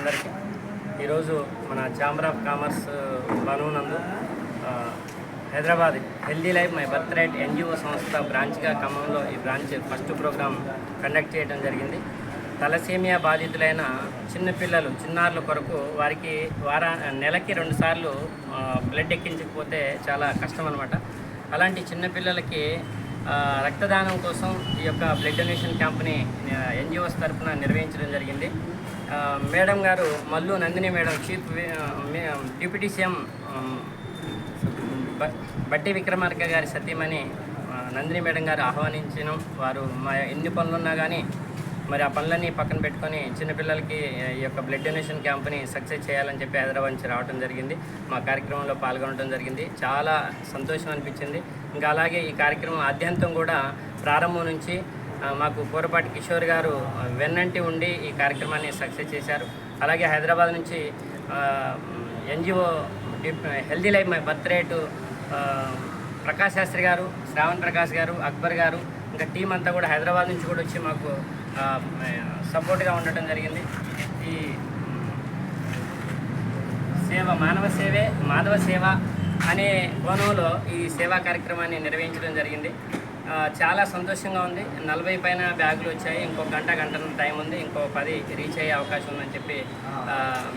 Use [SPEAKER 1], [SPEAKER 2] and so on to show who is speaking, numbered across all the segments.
[SPEAKER 1] అందరికీ. ఈరోజు మన ఛాంబర్ ఆఫ్ కామర్స్ నందు Hyderabad healthy life my birth right NGO సంస్థ బ్రాంచ్గా ఖమ్మంలో ఈ బ్రాంచ్ ఫస్ట్ ప్రోగ్రాం కండక్ట్ చేయడం జరిగింది. తలసేమియా బాధితులైన చిన్నపిల్లలు చిన్నారుల కొరకు వారికి నెలకి 2 సార్లు బ్లడ్ ఎక్కించకపోతే చాలా కష్టం అనమాట. అలాంటి చిన్నపిల్లలకి రక్తదానం కోసం ఈ యొక్క బ్లడ్ డొనేషన్ క్యాంప్ని ఎన్జిఓస్ తరఫున నిర్వహించడం జరిగింది. మేడం గారు Mallu Nandini madam chief deputy CM బట్టి విక్రమార్క గారి సతీమణి నందిని మేడం గారు ఆహ్వానించిన వారు మా ఎన్ని పనులున్నా కానీ మరి ఆ పనులన్నీ పక్కన పెట్టుకొని చిన్నపిల్లలకి ఈ యొక్క బ్లడ్ డొనేషన్ క్యాంప్ని సక్సెస్ చేయాలని చెప్పి హైదరాబాద్ నుంచి రావడం జరిగింది. మా కార్యక్రమంలో పాల్గొనడం జరిగింది. చాలా సంతోషం అనిపించింది. ఇంకా అలాగే ఈ కార్యక్రమం ఆద్యంతం కూడా ప్రారంభం నుంచి మాకు కూరపాటి కిషోర్ గారు వెన్నంటి ఉండి ఈ కార్యక్రమాన్ని సక్సెస్ చేశారు. అలాగే హైదరాబాద్ నుంచి NGO healthy life my birth rate Prakash Shastri garu, Shravan Prakash గారు, అక్బర్ గారు, ఇంకా టీం అంతా కూడా హైదరాబాద్ నుంచి కూడా వచ్చి మాకు సపోర్ట్గా ఉండటం జరిగింది. ఈ సేవ మాధవ సేవ అనే కోణంలో ఈ సేవా కార్యక్రమాన్ని నిర్వహించడం జరిగింది. చాలా సంతోషంగా ఉంది. 40 పైన బ్యాగులు వచ్చాయి. ఇంకో గంట టైం ఉంది. ఇంకో 10 రీచ్ అయ్యే అవకాశం ఉందని చెప్పి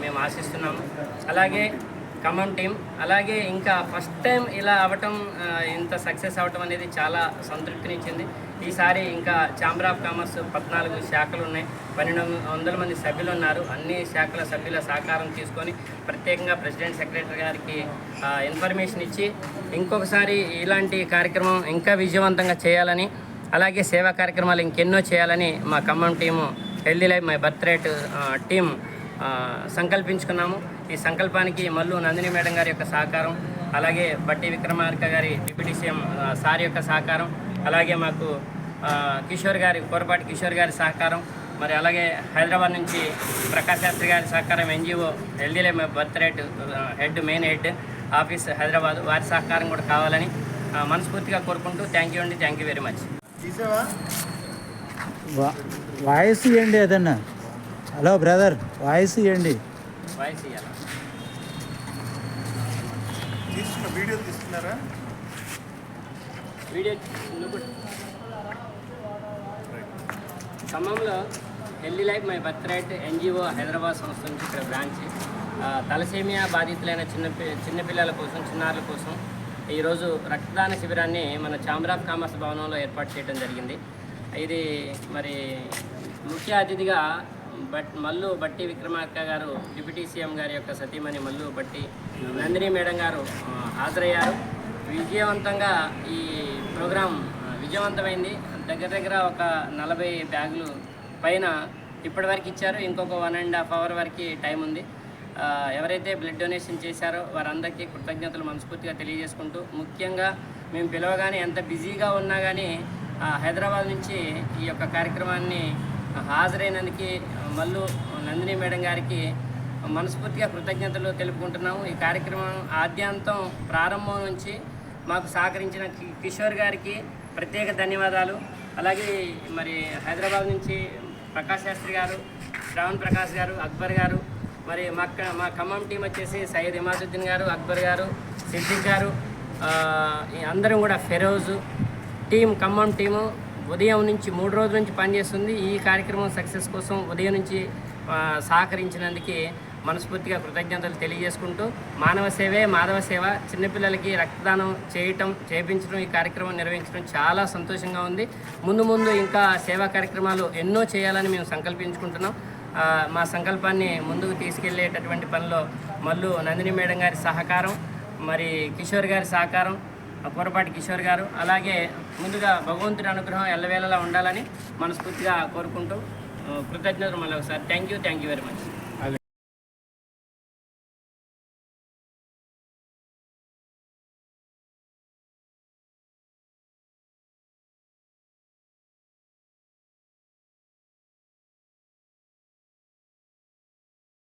[SPEAKER 1] మేము ఆశిస్తున్నాము. అలాగే ఖమ్మం టీం, అలాగే ఇంకా ఫస్ట్ టైం ఇలా అవ్వటం, ఇంత సక్సెస్ అవ్వటం అనేది చాలా సంతృప్తినిచ్చింది. ఈసారి ఇంకా ఛాంబర్ ఆఫ్ కామర్స్ 14 శాఖలు ఉన్నాయి, 1200 మంది సభ్యులు ఉన్నారు. అన్ని శాఖల సభ్యుల సహకారం తీసుకొని ప్రత్యేకంగా ప్రెసిడెంట్ సెక్రటరీ గారికి ఇన్ఫర్మేషన్ ఇచ్చి ఇంకొకసారి ఇలాంటి కార్యక్రమం ఇంకా విజయవంతంగా చేయాలని, అలాగే సేవా కార్యక్రమాలు ఇంకెన్నో చేయాలని మా Khammam team healthy life my birth rate team సంకల్పించుకున్నాము. ఈ సంకల్పానికి మల్లు నందిని మేడం గారి యొక్క సహకారం, అలాగే బట్టి విక్రమార్క గారి డిప్యూటీ సీఎం సార్ యొక్క సహకారం, అలాగే మాకు కూరపాటి కిషోర్ గారి సహకారం, మరి అలాగే హైదరాబాద్ నుంచి ప్రకాష్ శాస్త్రి గారి సహకారం, NGO healthy life my birth rate main head office Hyderabad, వారి సహకారం కూడా కావాలని మనస్ఫూర్తిగా కోరుకుంటూ థ్యాంక్ యూ అండి. Thank you very much.
[SPEAKER 2] Voice ఇవ్వండి ఏదన్నా. హలో బ్రదర్, వాయిస్ ఇవ్వండి.
[SPEAKER 1] వాయిస్ ఇవ్వాలా?
[SPEAKER 3] వీడియో తీసుకున్నారా?
[SPEAKER 1] వీడియో ఖమ్మంలో healthy life my birth right NGO Hyderabad సంస్థ నుంచి ఇక్కడ బ్రాంచ్ తలసేమియా బాధితులైన చిన్నపిల్లల కోసం, చిన్నారుల కోసం ఈరోజు రక్తదాన శిబిరాన్ని మన ఛాంబర్ ఆఫ్ కామర్స్ భవనంలో ఏర్పాటు చేయడం జరిగింది. ఇది మరి ముఖ్య అతిథిగా మల్లు బట్టి విక్రమార్క గారు, డిప్యూటీ సీఎం గారి యొక్క సతీమణి మల్లు బట్టి నందిని మేడం గారు హాజరయ్యారు. విజయవంతంగా ఈ ప్రోగ్రాం విజయవంతమైంది. దగ్గర ఒక 40 బ్యాగులు పైన ఇప్పటివరకు ఇచ్చారు. ఇంకొక 1.5 అవర్ వరకు టైం ఉంది. ఎవరైతే బ్లడ్ డొనేషన్ చేశారో వారందరికీ కృతజ్ఞతలు మనస్ఫూర్తిగా తెలియజేసుకుంటూ, ముఖ్యంగా మేము పిలవగానే ఎంత బిజీగా ఉన్నా కానీ హైదరాబాద్ నుంచి ఈ యొక్క కార్యక్రమాన్ని హాజరైనందుకు మల్లు నందిని మేడం గారికి మనస్ఫూర్తిగా కృతజ్ఞతలు తెలుపుకుంటున్నాము. ఈ కార్యక్రమం ఆద్యంతం ప్రారంభం నుంచి మాకు సహకరించిన కిషోర్ గారికి ప్రత్యేక ధన్యవాదాలు. అలాగే మరి హైదరాబాద్ నుంచి ప్రకాష్ శాస్త్రి గారు, శ్రావణ్ ప్రకాష్ గారు, అక్బర్ గారు, మరి మా ఖమ్మం టీం వచ్చేసి సయ్యద్ ఇమాదుద్దీన్ గారు, అక్బర్ గారు, సిద్దిక్ గారు, అందరం కూడా ఫెరోజు టీం, ఖమ్మం టీము ఉదయం నుంచి 3 రోజుల నుంచి పనిచేస్తుంది. ఈ కార్యక్రమం సక్సెస్ కోసం ఉదయం నుంచి సహకరించినందుకు మనస్ఫూర్తిగా కృతజ్ఞతలు తెలియజేసుకుంటూ, మాధవ సేవ చిన్నపిల్లలకి రక్తదానం చేయించడం, ఈ కార్యక్రమం నిర్వహించడం చాలా సంతోషంగా ఉంది. ముందు ఇంకా సేవా కార్యక్రమాలు ఎన్నో చేయాలని మేము సంకల్పించుకుంటున్నాం. మా సంకల్పాన్ని ముందుకు తీసుకెళ్లేటటువంటి పనిలో మల్లు నందిని మేడం గారి సహకారం, మరి కిషోర్ గారి సహకారం, కూరపాటి కిషోర్ గారు, అలాగే ముందుగా భగవంతుడి అనుగ్రహం ఎల్లవేళలా ఉండాలని మనస్ఫూర్తిగా కోరుకుంటూ కృతజ్ఞతలు మళ్ళీ ఒకసారి థ్యాంక్ యూ వెరీ మచ్.